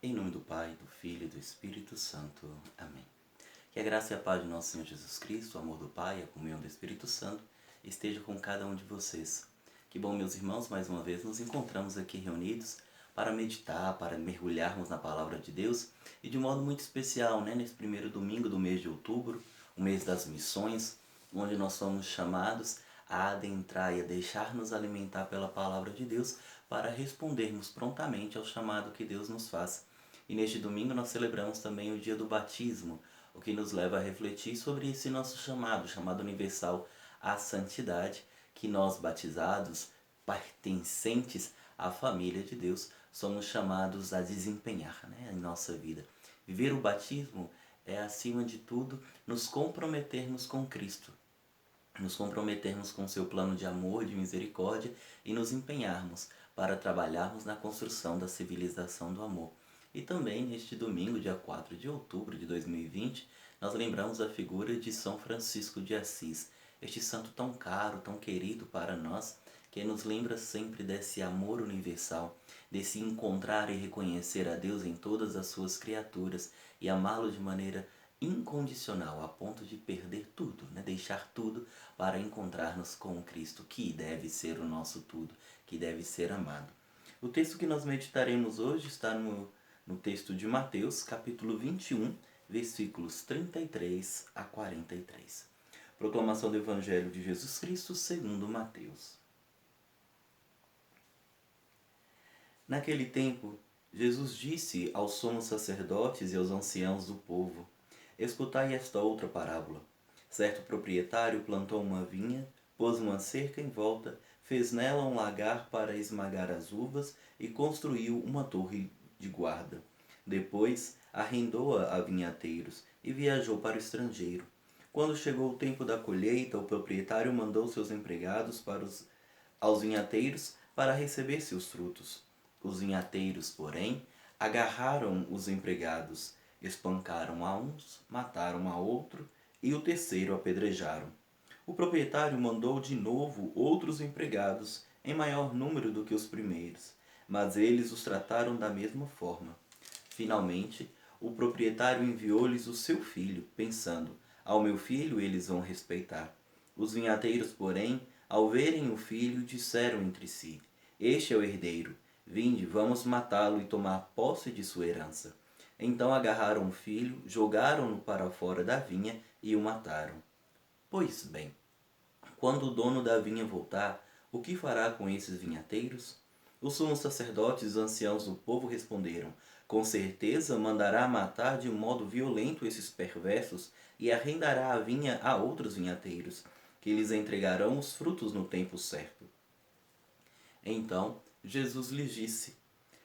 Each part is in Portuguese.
Em nome do Pai, do Filho e do Espírito Santo. Amém. Que a graça e a paz de nosso Senhor Jesus Cristo, o amor do Pai e a comunhão do Espírito Santo esteja com cada um de vocês. Que bom, meus irmãos, mais uma vez nos encontramos aqui reunidos para meditar, para mergulharmos na Palavra de Deus e de modo muito especial, nesse primeiro domingo do mês de outubro, o mês das missões, onde nós somos chamados a adentrar e a deixar-nos alimentar pela Palavra de Deus para respondermos prontamente ao chamado que Deus nos faz. E neste domingo nós celebramos também o dia do batismo, o que nos leva a refletir sobre esse nosso chamado universal à santidade, que nós batizados, pertencentes à família de Deus, somos chamados a desempenhar em nossa vida. Viver o batismo é, acima de tudo, nos comprometermos com Cristo, nos comprometermos com seu plano de amor, de misericórdia e nos empenharmos para trabalharmos na construção da civilização do amor. E também neste domingo, dia 4 de outubro de 2020, nós lembramos a figura de São Francisco de Assis, este santo tão caro, tão querido para nós, que nos lembra sempre desse amor universal, desse encontrar e reconhecer a Deus em todas as suas criaturas e amá-lo de maneira incondicional, a ponto de perder tudo, deixar tudo para encontrar-nos com Cristo, que deve ser o nosso tudo, que deve ser amado. O texto que nós meditaremos hoje está no texto de Mateus, capítulo 21, versículos 33 a 43. Proclamação do Evangelho de Jesus Cristo segundo Mateus. Naquele tempo, Jesus disse aos sumos sacerdotes e aos anciãos do povo: escutai esta outra parábola. Certo proprietário plantou uma vinha, pôs uma cerca em volta, fez nela um lagar para esmagar as uvas e construiu uma torre de guarda. Depois arrendou-a a vinhateiros e viajou para o estrangeiro. Quando chegou o tempo da colheita, o proprietário mandou seus empregados aos vinhateiros para receber seus frutos. Os vinhateiros, porém, agarraram os empregados, espancaram a uns, mataram a outro e o terceiro apedrejaram. O proprietário mandou de novo outros empregados, em maior número do que os primeiros, mas eles os trataram da mesma forma. Finalmente, o proprietário enviou-lhes o seu filho, pensando: ao meu filho eles vão respeitar. Os vinhateiros, porém, ao verem o filho, disseram entre si: este é o herdeiro. Vinde, vamos matá-lo e tomar posse de sua herança. Então agarraram o filho, jogaram-no para fora da vinha e o mataram. Pois bem, quando o dono da vinha voltar, o que fará com esses vinhateiros? Os sumos sacerdotes e os anciãos do povo responderam: com certeza mandará matar de um modo violento esses perversos e arrendará a vinha a outros vinhateiros, que lhes entregarão os frutos no tempo certo. Então Jesus lhes disse: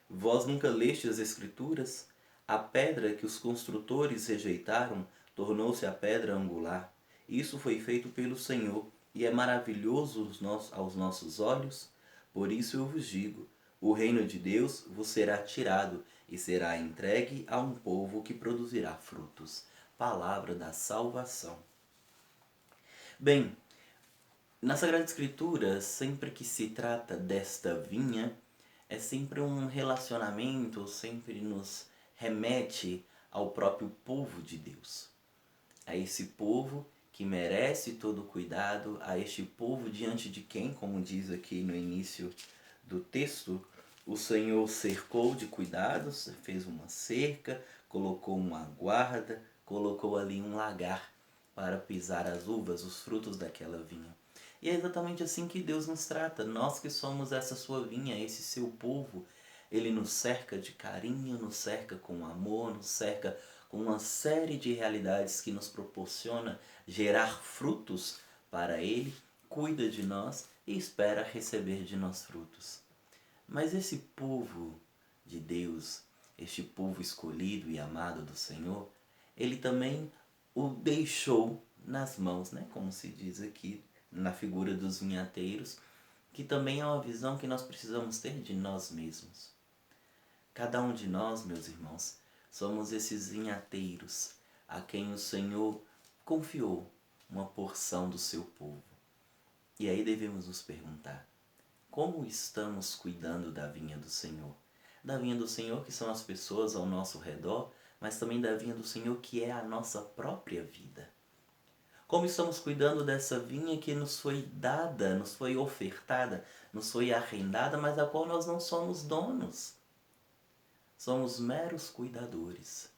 vós nunca lestes as Escrituras? A pedra que os construtores rejeitaram tornou-se a pedra angular. Isso foi feito pelo Senhor e é maravilhoso aos nossos olhos. Por isso eu vos digo: o reino de Deus vos será tirado e será entregue a um povo que produzirá frutos. Palavra da salvação. Bem, na Sagrada Escritura, sempre que se trata desta vinha, é sempre um relacionamento, sempre nos remete ao próprio povo de Deus. A esse povo que merece todo o cuidado, a este povo diante de quem, como diz aqui no início do texto, o Senhor cercou de cuidados, fez uma cerca, colocou uma guarda, colocou ali um lagar para pisar as uvas, os frutos daquela vinha. E é exatamente assim que Deus nos trata. Nós que somos essa sua vinha, esse seu povo, Ele nos cerca de carinho, nos cerca com amor, nos cerca com uma série de realidades que nos proporciona gerar frutos para Ele, cuida de nós e espera receber de nós frutos. Mas esse povo de Deus, este povo escolhido e amado do Senhor, Ele também o deixou nas mãos, como se diz aqui, na figura dos vinhateiros, que também é uma visão que nós precisamos ter de nós mesmos. Cada um de nós, meus irmãos, somos esses vinhateiros a quem o Senhor confiou uma porção do seu povo. E aí devemos nos perguntar: como estamos cuidando da vinha do Senhor? da vinha do Senhor, que são as pessoas ao nosso redor, mas também da vinha do Senhor, que é a nossa própria vida. Como estamos cuidando dessa vinha que nos foi dada, nos foi ofertada, nos foi arrendada, mas da qual nós não somos donos. Somos meros cuidadores.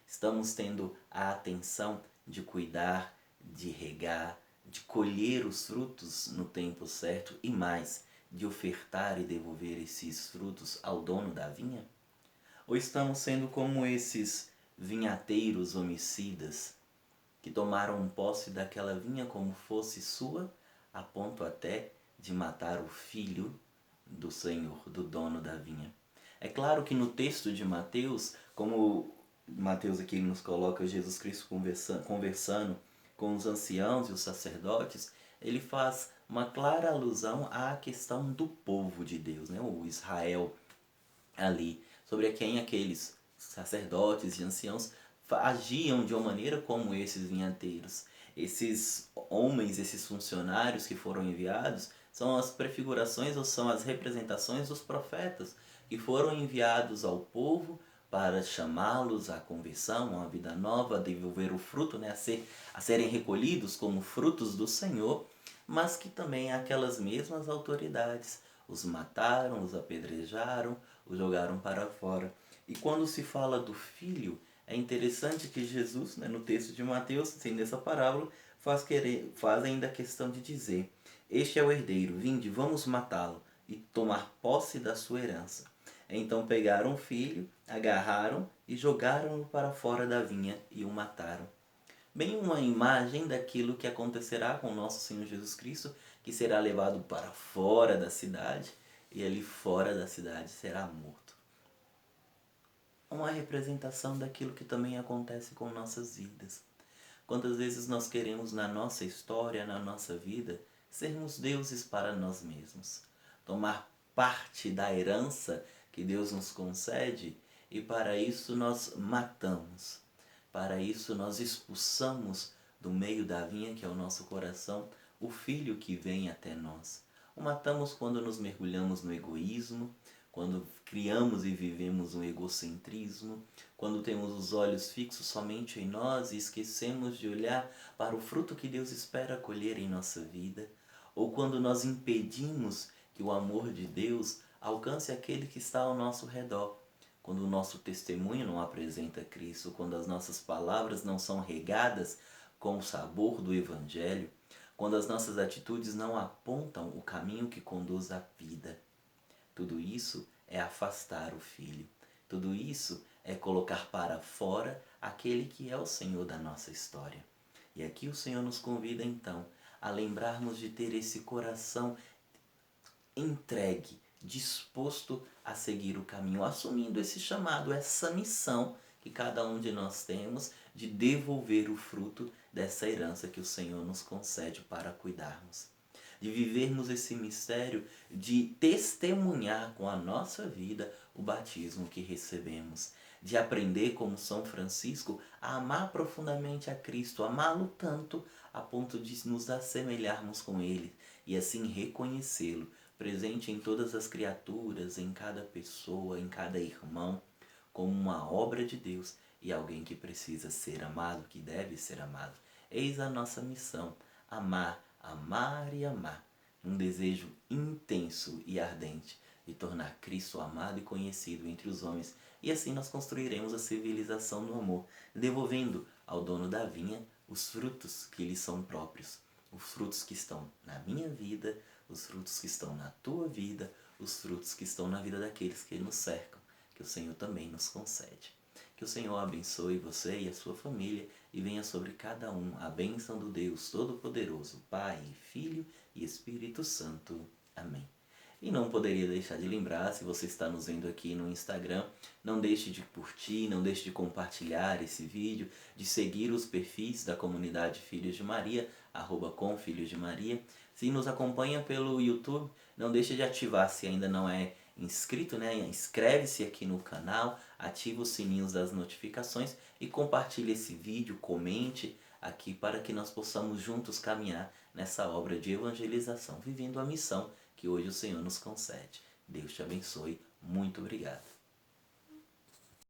Estamos tendo a atenção de cuidar, de regar, de colher os frutos no tempo certo e mais, de ofertar e devolver esses frutos ao dono da vinha? Ou estamos sendo como esses vinhateiros homicidas que tomaram posse daquela vinha como fosse sua, a ponto até de matar o filho do Senhor, do dono da vinha? É claro que no texto de Mateus, como Mateus aqui nos coloca Jesus Cristo conversando com os anciãos e os sacerdotes, ele faz uma clara alusão à questão do povo de Deus, né? O Israel ali, sobre quem aqueles sacerdotes e anciãos agiam de uma maneira como esses vinhateiros. Esses homens, esses funcionários que foram enviados, são as prefigurações ou são as representações dos profetas que foram enviados ao povo para chamá-los à conversão, a uma vida nova, a devolver o fruto, né, a serem recolhidos como frutos do Senhor, mas que também aquelas mesmas autoridades os mataram, os apedrejaram, os jogaram para fora. E quando se fala do filho, é interessante que Jesus, né, no texto de Mateus, sendo essa parábola, faz ainda a questão de dizer: este é o herdeiro, vinde, vamos matá-lo e tomar posse da sua herança. Então pegaram o filho, agarraram e jogaram-no para fora da vinha e o mataram. Bem uma imagem daquilo que acontecerá com o nosso Senhor Jesus Cristo, que será levado para fora da cidade e ali fora da cidade será morto. Uma representação daquilo que também acontece com nossas vidas. Quantas vezes nós queremos na nossa história, na nossa vida, sermos deuses para nós mesmos, tomar parte da herança que Deus nos concede, e para isso nós matamos. Para isso nós expulsamos do meio da vinha, que é o nosso coração, o filho que vem até nós. O matamos quando nos mergulhamos no egoísmo, quando criamos e vivemos um egocentrismo, quando temos os olhos fixos somente em nós e esquecemos de olhar para o fruto que Deus espera colher em nossa vida, ou quando nós impedimos que o amor de Deus alcance aquele que está ao nosso redor. Quando o nosso testemunho não apresenta Cristo, quando as nossas palavras não são regadas com o sabor do Evangelho, quando as nossas atitudes não apontam o caminho que conduz à vida. Tudo isso é afastar o Filho. Tudo isso é colocar para fora aquele que é o Senhor da nossa história. E aqui o Senhor nos convida então a lembrarmos de ter esse coração entregue, disposto a seguir o caminho, assumindo esse chamado, essa missão que cada um de nós temos de devolver o fruto dessa herança que o Senhor nos concede para cuidarmos. De vivermos esse mistério de testemunhar com a nossa vida o batismo que recebemos. De aprender, como São Francisco, a amar profundamente a Cristo, amá-lo tanto a ponto de nos assemelharmos com Ele e assim reconhecê-lo presente em todas as criaturas, em cada pessoa, em cada irmão, como uma obra de Deus e alguém que precisa ser amado, que deve ser amado. Eis a nossa missão: amar, amar e amar. Um desejo intenso e ardente de tornar Cristo amado e conhecido entre os homens. E assim nós construiremos a civilização do amor, devolvendo ao dono da vinha os frutos que lhe são próprios. Os frutos que estão na minha vida, os frutos que estão na tua vida, os frutos que estão na vida daqueles que nos cercam, que o Senhor também nos concede. Que o Senhor abençoe você e a sua família e venha sobre cada um a bênção do Deus Todo-Poderoso, Pai, Filho e Espírito Santo. Amém. E não poderia deixar de lembrar, se você está nos vendo aqui no Instagram, não deixe de curtir, não deixe de compartilhar esse vídeo, de seguir os perfis da comunidade Filhos de Maria, @comfilhosdemaria. Se nos acompanha pelo YouTube, não deixe de ativar, se ainda não é inscrito, né? Inscreve-se aqui no canal, ativa os sininhos das notificações e compartilhe esse vídeo, comente aqui para que nós possamos juntos caminhar nessa obra de evangelização, vivendo a missão que hoje o Senhor nos concede. Deus te abençoe. Muito obrigado.